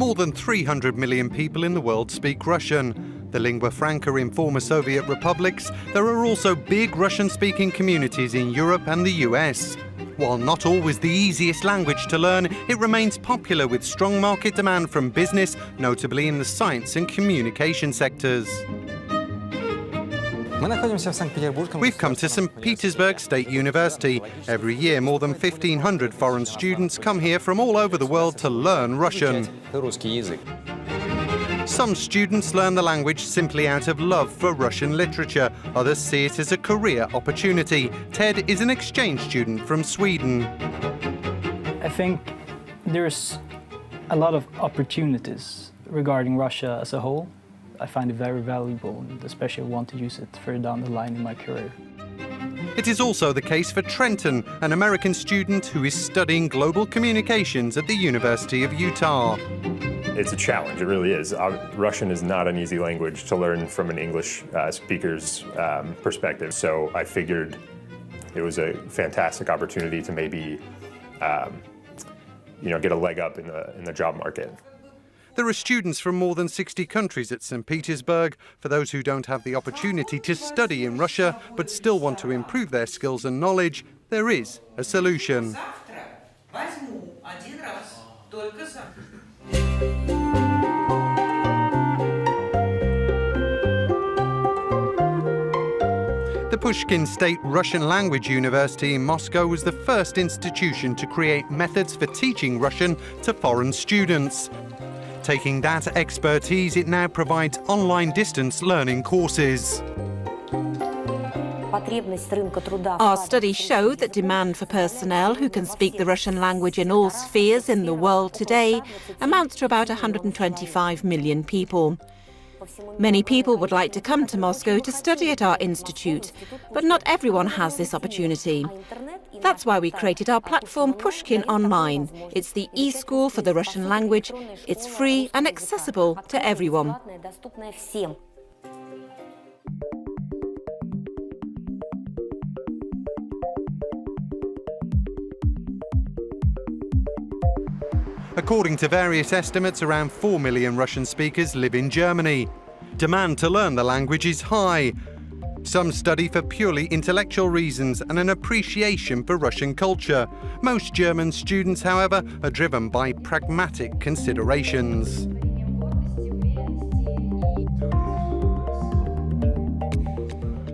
More than 300 million people in the world speak Russian. The lingua franca in former Soviet republics, there are also big Russian-speaking communities in Europe and the US. While not always the easiest language to learn, it remains popular with strong market demand from business, notably in the science and communication sectors. We've come to St. Petersburg State University. Every year, more than 1,500 foreign students come here from all over the world to learn Russian. Some students learn the language simply out of love for Russian literature. Others see it as a career opportunity. Ted is an exchange student from Sweden. I think there's a lot of opportunities regarding Russia as a whole. I find it very valuable, and especially want to use it further down the line in my career. It is also the case for Trenton, an American student who is studying global communications at the University of Utah. It's a challenge, it really is. Russian is not an easy language to learn from an English speaker's perspective, so I figured it was a fantastic opportunity to maybe get a leg up in the job market. There are students from more than 60 countries at St. Petersburg. For those who don't have the opportunity to study in Russia but still want to improve their skills and knowledge, there is a solution. The Pushkin State Russian Language University in Moscow was the first institution to create methods for teaching Russian to foreign students. Taking that expertise, it now provides online distance learning courses. Our studies show that demand for personnel who can speak the Russian language in all spheres in the world today amounts to about 125 million people. Many people would like to come to Moscow to study at our institute, but not everyone has this opportunity. That's why we created our platform Pushkin Online. It's the e-school for the Russian language. It's free and accessible to everyone. According to various estimates, around 4 million Russian speakers live in Germany. Demand to learn the language is high. Some study for purely intellectual reasons and an appreciation for Russian culture. Most German students, however, are driven by pragmatic considerations.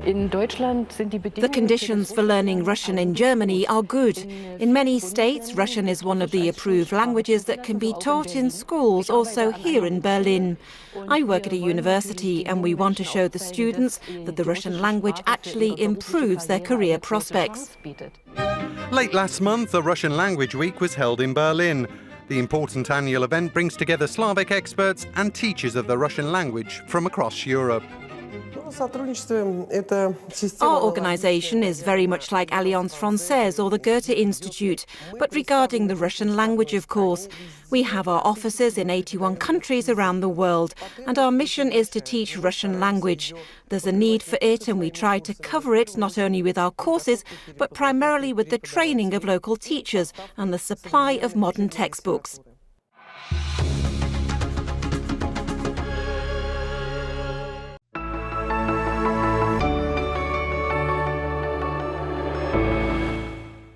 The conditions for learning Russian in Germany are good. In many states, Russian is one of the approved languages that can be taught in schools, also here in Berlin. I work at a university and we want to show the students that the Russian language actually improves their career prospects. Late last month, the Russian Language Week was held in Berlin. The important annual event brings together Slavic experts and teachers of the Russian language from across Europe. Our organisation is very much like Alliance Française or the Goethe Institute, but regarding the Russian language, of course. We have our offices in 81 countries around the world, and our mission is to teach Russian language. There's a need for it, and we try to cover it not only with our courses, but primarily with the training of local teachers and the supply of modern textbooks.